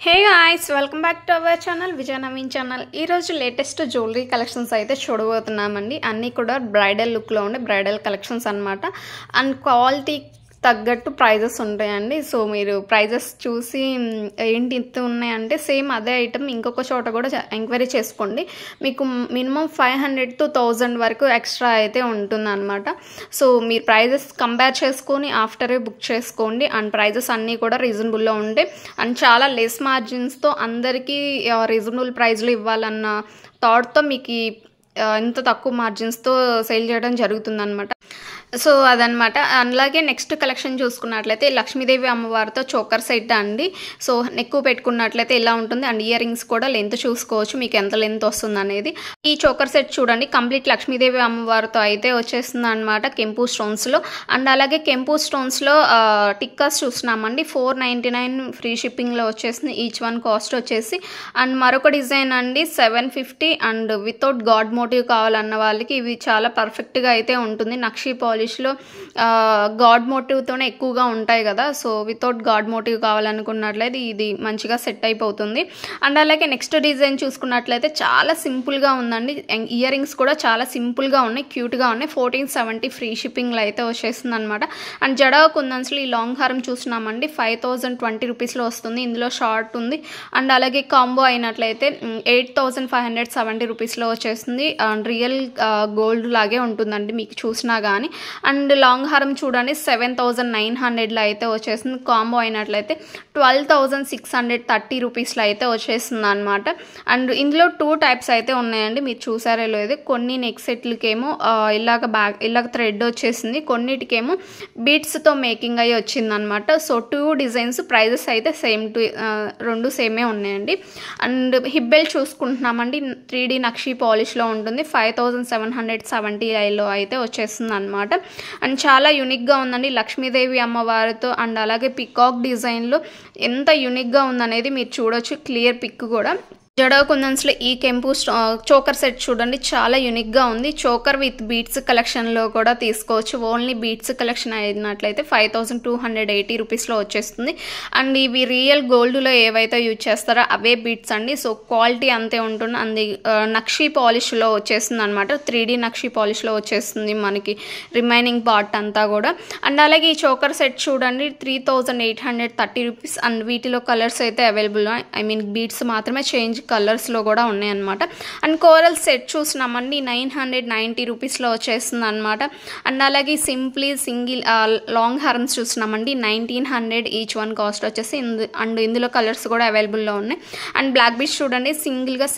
Hey guys, welcome back to our channel Vijaya Naveen channel. ఈరోజు latest jewellery collections అయితే చూడబోతున్నామండి. అన్నీ కూడా బ్రైడల్ లుక్లో ఉండే బ్రైడల్ కలెక్షన్స్ అనమాట. అండ్ క్వాలిటీ తగ్గట్టు ప్రైజెస్ ఉంటాయండి. సో మీరు ప్రైజెస్ చూసి ఏంటి ఇంత ఉన్నాయంటే సేమ్ అదే ఐటమ్ ఇంకొక చోట కూడా ఎంక్వైరీ చేసుకోండి. మీకు మినిమం 500 to 1000 వరకు ఎక్స్ట్రా అయితే ఉంటుందన్నమాట. సో మీరు ప్రైజెస్ కంపేర్ చేసుకొని ఆఫ్టరే బుక్ చేసుకోండి. అండ్ ప్రైజెస్ అన్నీ కూడా రీజనబుల్లో ఉంటాయి. అండ్ చాలా లెస్ మార్జిన్స్తో అందరికీ రీజనబుల్ ప్రైజ్లో ఇవ్వాలన్న థాట్తో మీకు ఇంత తక్కువ మార్జిన్స్తో సేల్ చేయడం జరుగుతుందన్నమాట. సో అదనమాట. అలాగే నెక్స్ట్ కలెక్షన్ చూసుకున్నట్లయితే లక్ష్మీదేవి అమ్మవారితో చోకర్ సెట్ అండి. సో నెక్ పెట్టుకున్నట్లయితే ఇలా ఉంటుంది. అండ్ ఇయర్ రింగ్స్ కూడా లెంత్ చూసుకోవచ్చు మీకు ఎంత లెంత్ వస్తుంది అనేది. ఈ చోకర్ సెట్ చూడండి, కంప్లీట్ లక్ష్మీదేవి అమ్మవారితో అయితే వచ్చేస్తుంది అనమాట కెంపు స్టోన్స్లో. అండ్ అలాగే కెంపు స్టోన్స్లో టిక్కర్స్ చూస్తున్నామండి. 499 ఫ్రీ షిప్పింగ్లో వచ్చేసింది. ఈచ్ వన్ కాస్ట్ వచ్చేసి. అండ్ మరొక డిజైన్ అండి 750 అండ్ వితౌట్ గాడ్ మోటివ్ కావాలన్న వాళ్ళకి ఇవి చాలా పర్ఫెక్ట్గా అయితే ఉంటుంది. నక్షి పాలిష్లో గాడ్ మోటివ్తోనే ఎక్కువగా ఉంటాయి కదా. సో వితౌట్ గాడ్ మోటివ్ కావాలనుకున్నట్లయితే ఇది మంచిగా సెట్ అయిపోతుంది. అండ్ అలాగే నెక్స్ట్ డిజైన్ చూసుకున్నట్లయితే చాలా సింపుల్గా ఉందండి. ఇయర్ రింగ్స్ కూడా చాలా సింపుల్గా ఉన్నాయి, క్యూట్గా ఉన్నాయి. 1470 ఫ్రీ షిప్పింగ్లో అయితే వచ్చేస్తుంది అనమాట. అండ్ జడా కుందన్స్లో ఈ లాంగ్ హారం చూస్తున్నామండి 5020 రూపీస్లో వస్తుంది. ఇందులో షార్ట్ ఉంది. అండ్ అలాగే కాంబో అయినట్లయితే 8570 రూపీస్లో వచ్చేస్తుంది. అండ్ రియల్ గోల్డ్ లాగే ఉంటుందండి మీకు చూసినా కానీ. అండ్ లాంగ్ హారం చూడండి 7900లో అయితే వచ్చేసింది. కాంబో అయినట్లయితే 12630 రూపీస్లో అయితే వచ్చేస్తుంది అనమాట. అండ్ ఇందులో 2 టైప్స్ అయితే ఉన్నాయండి, మీరు చూసారో లేదు. కొన్ని నెక్ సెట్లకేమో ఇలాగ థ్రెడ్ వచ్చేసింది, కొన్నిటికేమో బీట్స్తో మేకింగ్ అయ్యి వచ్చింది అనమాట. సో 2 డిజైన్స్ ప్రైజెస్ అయితే రెండు సేమే ఉన్నాయండి. అండ్ హిబ్బెల్ చూసుకుంటున్నామండి 3D నక్షి పాలిష్లో ఉంటుంది. 5770లో అయితే వచ్చేస్తుంది అనమాట. అండ్ చాలా యూనిక్గా ఉందండి లక్ష్మీదేవి అమ్మవారితో. అండ్ అలాగే పికాక్ డిజైన్లో ఎంత యూనిక్గా ఉందనేది మీరు చూడొచ్చు, క్లియర్ పిక్ కూడా. జడా కుందన్స్లో ఈ కెంపు చోకర్ సెట్ చూడండి చాలా యూనిక్గా ఉంది. చోకర్ విత్ బీట్స్ కలెక్షన్లో కూడా తీసుకోవచ్చు. ఓన్లీ బీట్స్ కలెక్షన్ అయినట్లయితే 5280 రూపీస్లో వచ్చేస్తుంది. అండ్ ఇవి రియల్ గోల్డ్లో ఏవైతే యూజ్ చేస్తారో అవే బీట్స్ అండి. సో క్వాలిటీ అంతే ఉంటుంది. అంది నక్షి పాలిష్లో వచ్చేస్తుంది అనమాట. 3D నక్షి పాలిష్లో వచ్చేస్తుంది మనకి రిమైనింగ్ పార్ట్ అంతా కూడా. అండ్ అలాగే ఈ చోకర్ సెట్ చూడండి 3830 రూపీస్. అండ్ వీటిలో కలర్స్ అయితే అవైలబుల్, బీట్స్ మాత్రమే చేంజ్ కలర్స్లో కూడా ఉన్నాయన్నమాట. అండ్ కోరల్ సెట్ చూసినామండి 990 రూపీస్లో వచ్చేస్తుంది అనమాట. అండ్ అలాగే సింప్లీ సింగిల్ లాంగ్ హార్మ్స్ చూసినామండి 1900 ఈచ్ వన్ కాస్ట్ వచ్చేసి. అండ్ ఇందులో కలర్స్ కూడా అవైలబుల్లో ఉన్నాయి. అండ్ బ్లాక్ బీచ్ చూడండి సింగిల్గా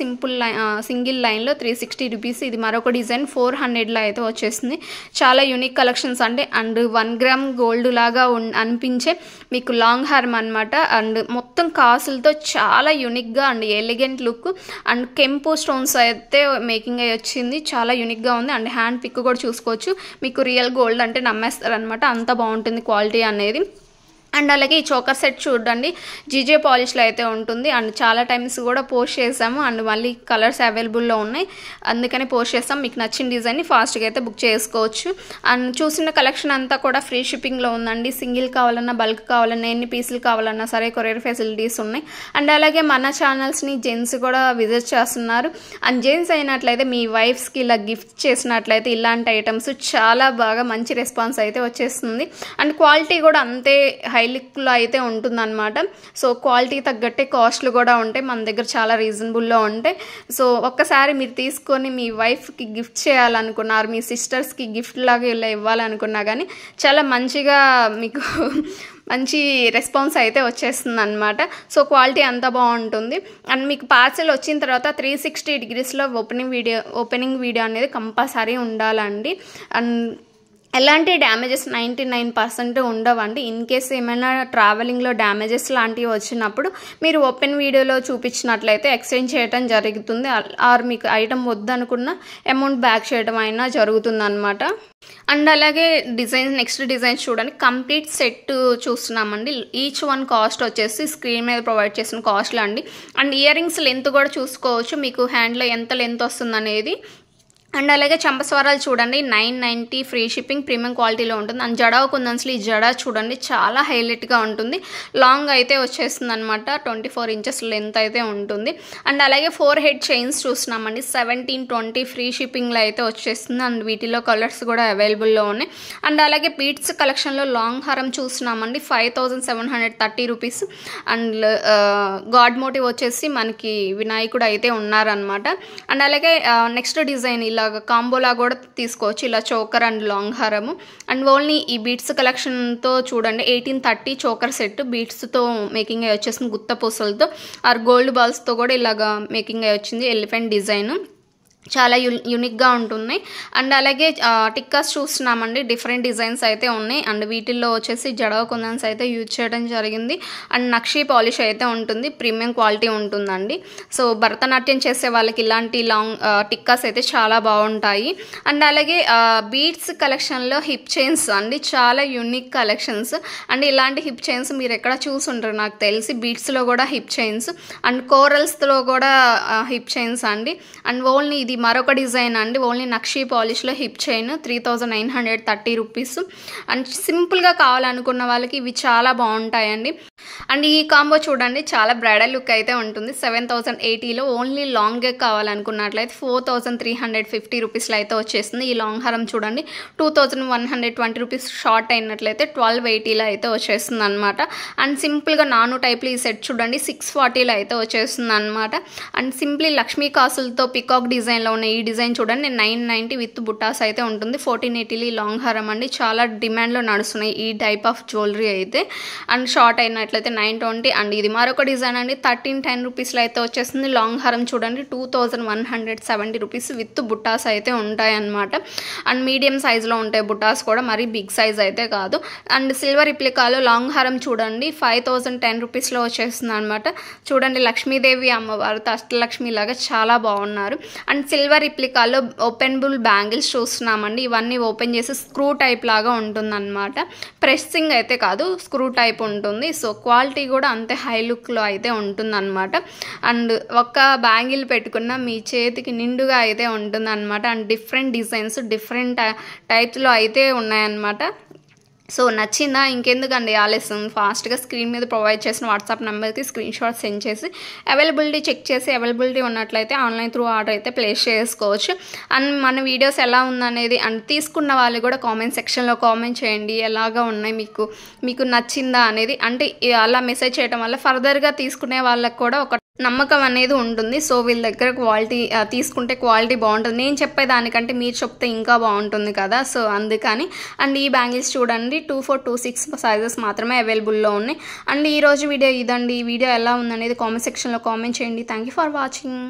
సింగిల్ లైన్లో 360 రూపీస్. ఇది మరొక డిజైన్ 400లో అయితే వచ్చేసింది. చాలా యూనిక్ కలెక్షన్స్ అంటే. అండ్ 1 గ్రామ్ గోల్డ్ లాగా అనిపించే మీకు లాంగ్ హార్మ్ అనమాట. అండ్ మొత్తం కాసులతో చాలా యూనిక్గా అండ్ ఎలిగెంట్ లుక్. అండ్ కెంపు స్టోన్స్ అయితే మేకింగ్ అయ్యి వచ్చింది, చాలా యూనిక్గా ఉంది. అండ్ హ్యాండ్ పిక్ కూడా చూసుకోవచ్చు, మీకు రియల్ గోల్డ్ అంటే నమ్మేస్తారనమాట, అంత బాగుంటుంది క్వాలిటీ అనేది. అండ్ అలాగే ఈ చోకర్ సెట్ చూడండి జీజే పాలిష్లో అయితే ఉంటుంది. అండ్ చాలా టైమ్స్ కూడా పోస్ట్ చేసాము. అండ్ మళ్ళీ కలర్స్ అవైలబుల్లో ఉన్నాయి, అందుకని పోస్ట్ చేస్తాం. మీకు నచ్చిన డిజైన్ని ఫాస్ట్గా అయితే బుక్ చేసుకోవచ్చు. అండ్ చూసిన కలెక్షన్ అంతా కూడా ఫ్రీ షిప్పింగ్లో ఉందండి. సింగిల్ కావాలన్నా, బల్క్ కావాలన్నా, ఎన్ని పీసులు కావాలన్నా సరే కొరియర్ ఫెసిలిటీస్ ఉన్నాయి. అండ్ అలాగే మన ఛానల్స్ని జెంట్స్ కూడా విజిట్ చేస్తున్నారు. అండ్ జెంట్స్ అయినట్లయితే మీ వైఫ్స్కి ఇలా గిఫ్ట్ చేసినట్లయితే ఇలాంటి ఐటమ్స్ చాలా బాగా మంచి రెస్పాన్స్ అయితే వచ్చేస్తుంది. అండ్ క్వాలిటీ కూడా అంతే లుక్లో అయితే ఉంటుందన్నమాట. సో క్వాలిటీ తగ్గట్టే కాస్ట్లు కూడా ఉంటాయి, మన దగ్గర చాలా రీజనబుల్లో ఉంటాయి. సో ఒక్కసారి మీరు తీసుకొని మీ వైఫ్కి గిఫ్ట్ చేయాలనుకున్నారు, మీ సిస్టర్స్కి గిఫ్ట్ లాగా ఇలా ఇవ్వాలనుకున్నా కానీ చాలా మంచిగా మీకు మంచి రెస్పాన్స్ అయితే వచ్చేస్తుంది అనమాట. సో క్వాలిటీ అంతా బాగుంటుంది. అండ్ మీకు పార్సెల్ వచ్చిన తర్వాత 360 డిగ్రీస్లో ఓపెనింగ్ వీడియో అనేది కంపల్సరీ ఉండాలండి. అండ్ ఎలాంటి డ్యామేజెస్ 99% ఉండవండి. ఇన్ కేస్ ఏమైనా ట్రావెలింగ్లో డ్యామేజెస్ లాంటివి వచ్చినప్పుడు మీరు ఓపెన్ వీడియోలో చూపించినట్లయితే ఎక్స్చేంజ్ చేయడం జరుగుతుంది. ఆర్ మీకు ఐటమ్ వద్దనుకున్న అమౌంట్ బ్యాక్ చేయడం అయినా జరుగుతుంది అనమాట. అండ్ అలాగే నెక్స్ట్ డిజైన్స్ చూడండి కంప్లీట్ సెట్ చూస్తున్నామండి. ఈచ్ వన్ కాస్ట్ వచ్చేసి స్క్రీన్ మీద ప్రొవైడ్ చేసిన కాస్ట్లు అండి. అండ్ ఇయర్ రింగ్స్ లెంత్ కూడా చూసుకోవచ్చు, మీకు హ్యాండ్లో ఎంత లెంత్ వస్తుంది అనేది. అండ్ అలాగే చంపస్వరాలు చూడండి 990 ఫ్రీ షిప్పింగ్ ప్రీమియం క్వాలిటీలో ఉంటుంది. అండ్ జడా కుందన్స్లో ఈ జడా చూడండి చాలా హైలైట్గా ఉంటుంది. లాంగ్ అయితే వచ్చేస్తుంది అనమాట, 24 ఇంచెస్ లెంత్ అయితే ఉంటుంది. అండ్ అలాగే 4 హెడ్ చైన్స్ చూస్తున్నామండి 1720 ఫ్రీ షిప్పింగ్లో అయితే వచ్చేస్తుంది. అండ్ వీటిలో కలర్స్ కూడా అవైలబుల్లో ఉన్నాయి. అండ్ అలాగే బీట్స్ కలెక్షన్లో లాంగ్ హారం చూస్తున్నామండి 5730 రూపీస్. అండ్ గాడ్ మోటివ్ వచ్చేసి మనకి వినాయకుడు అయితే ఉన్నారనమాట. అండ్ అలాగే నెక్స్ట్ డిజైన్ ఇలా కాంబోలా కూడా తీసుకోవచ్చు, ఇలా చోకర్ అండ్ లాంగ్ హారము. అండ్ ఓన్లీ ఈ బీట్స్ కలెక్షన్తో చూడండి 1830 చోకర్ సెట్ బీట్స్తో మేకింగ్ అయ్యి వచ్చేసింది, గుత్త పూసలతో ఆర్ గోల్డ్ బాల్స్తో కూడా ఇలాగా మేకింగ్ అయ్యి వచ్చింది. ఎలిఫెంట్ డిజైన్ చాలా యూనిక్గా ఉంటున్నాయి. అండ్ అలాగే టిక్కాస్ చూస్తున్నామండి, డిఫరెంట్ డిజైన్స్ అయితే ఉన్నాయి. అండ్ వీటిల్లో వచ్చేసి జడా కుందన్స్ అయితే యూజ్ చేయడం జరిగింది. అండ్ నక్షీ పాలిష్ అయితే ఉంటుంది, ప్రీమియం క్వాలిటీ ఉంటుందండి. సో భరతనాట్యం చేసే వాళ్ళకి ఇలాంటి లాంగ్ టిక్కాస్ అయితే చాలా బాగుంటాయి. అండ్ అలాగే బీడ్స్ కలెక్షన్లో హిప్ చైన్స్ అండి, చాలా యూనిక్ కలెక్షన్స్. అండ్ ఇలాంటి హిప్ చైన్స్ మీరు ఎక్కడ చూసుంటారు నాకు తెలిసి, బీడ్స్లో కూడా హిప్ చైన్స్ అండ్ కోరల్స్లో కూడా హిప్ చైన్స్ అండి. అండ్ ఓన్లీ ఇది మరొక డిజైన్ అండి, ఓన్లీ నక్షీ పాలిష్లో హిప్ చైన్ 3930 రూపీస్. అండ్ సింపుల్గా కావాలనుకున్న వాళ్ళకి ఇవి చాలా బాగుంటాయండి. అండ్ ఈ కాంబో చూడండి చాలా బ్రైడల్ లుక్ అయితే ఉంటుంది. 7080లో ఓన్లీ లాంగ్ కావాలనుకున్నట్లయితే 4350 రూపీస్లో అయితే వచ్చేస్తుంది. ఈ లాంగ్ హారం చూడండి 2120 రూపీస్, షార్ట్ అయినట్లయితే 1280లో అయితే వచ్చేస్తుంది అనమాట. అండ్ సింపుల్గా నాను టైప్లో ఈ సెట్ చూడండి 640లో అయితే వచ్చేస్తుంది అనమాట. అండ్ సింప్లీ లక్ష్మీ కాసులతో పికాక్ డిజైన్లో ఉన్న ఈ డిజైన్ చూడండి 990 విత్ బుటాస్ అయితే ఉంటుంది. 1480 లాంగ్ హారం అండి, చాలా డిమాండ్లో నడుస్తున్నాయి ఈ టైప్ ఆఫ్ జ్యువెలరీ అయితే. అండ్ షార్ట్ అయినట్లయితే 920. అండ్ ఇది మరొక డిజైన్ అండి 1310 రూపీస్లో అయితే వచ్చేస్తుంది. లాంగ్ హారం చూడండి 2170 రూపీస్ విత్ బుటాస్ అయితే ఉంటాయి అన్నమాట. అండ్ మీడియం సైజులో ఉంటాయి బుటాస్ కూడా, మరీ బిగ్ సైజ్ అయితే కాదు. అండ్ సిల్వర్ రిప్లికాలో లాంగ్ హారం చూడండి 5010 రూపీస్లో వచ్చేస్తుంది అనమాట. చూడండి లక్ష్మీదేవి అమ్మవారు అష్టలక్ష్మి లాగా చాలా బాగున్నారు. అండ్ సిల్వర్ రిప్లికాలో ఓపెనబుల్ బ్యాంగిల్స్ చూస్తున్నామండి, ఇవన్నీ ఓపెన్ చేసి స్క్రూ టైప్ లాగా ఉంటుందన్నమాట. ప్రెస్సింగ్ అయితే కాదు, స్క్రూ టైప్ ఉంటుంది. సో క్వాలిటీ కూడా అంతే హై లుక్లో అయితే ఉంటుందన్నమాట. అండ్ ఒక్క బ్యాంగిల్ పెట్టుకున్న మీ చేతికి నిండుగా అయితే ఉంటుందన్నమాట. అండ్ డిఫరెంట్ డిజైన్స్ డిఫరెంట్ టైప్స్లో అయితే ఉన్నాయన్నమాట. సో నచ్చిందా? ఇంకెందుకండి ఆలస్యం, ఫాస్ట్గా స్క్రీన్ మీద ప్రొవైడ్ చేసిన వాట్సాప్ నెంబర్కి స్క్రీన్ షాట్ సెండ్ చేసి అవైలబిలిటీ చెక్ చేసి అవైలబిలిటీ ఉన్నట్లయితే ఆన్లైన్ త్రూ ఆర్డర్ అయితే ప్లేస్ చేసుకోవచ్చు. అండ్ మన వీడియోస్ ఎలా ఉందనేది అండ్ తీసుకున్న వాళ్ళు కూడా కామెంట్ సెక్షన్లో కామెంట్ చేయండి, ఎలాగా ఉన్నాయి మీకు నచ్చిందా అనేది. అంటే అలా మెసేజ్ చేయడం వల్ల ఫర్దర్గా తీసుకునే వాళ్ళకి కూడా ఒక నమ్మకం అనేది ఉంటుంది. సో వీళ్ళ దగ్గర క్వాలిటీ తీసుకుంటే క్వాలిటీ బాగుంటుంది, నేను చెప్పేదానికంటే మీరు చెప్తే ఇంకా బాగుంటుంది కదా. సో అందుకని. అండ్ ఈ బ్యాంగిల్స్ చూడండి 2426 సైజెస్ మాత్రమే అవైలబుల్లో ఉన్నాయి. అండ్ ఈరోజు వీడియో ఇదండి. ఈ వీడియో ఎలా ఉందనేది కామెంట్ సెక్షన్లో కామెంట్ చేయండి. Thank you for watching.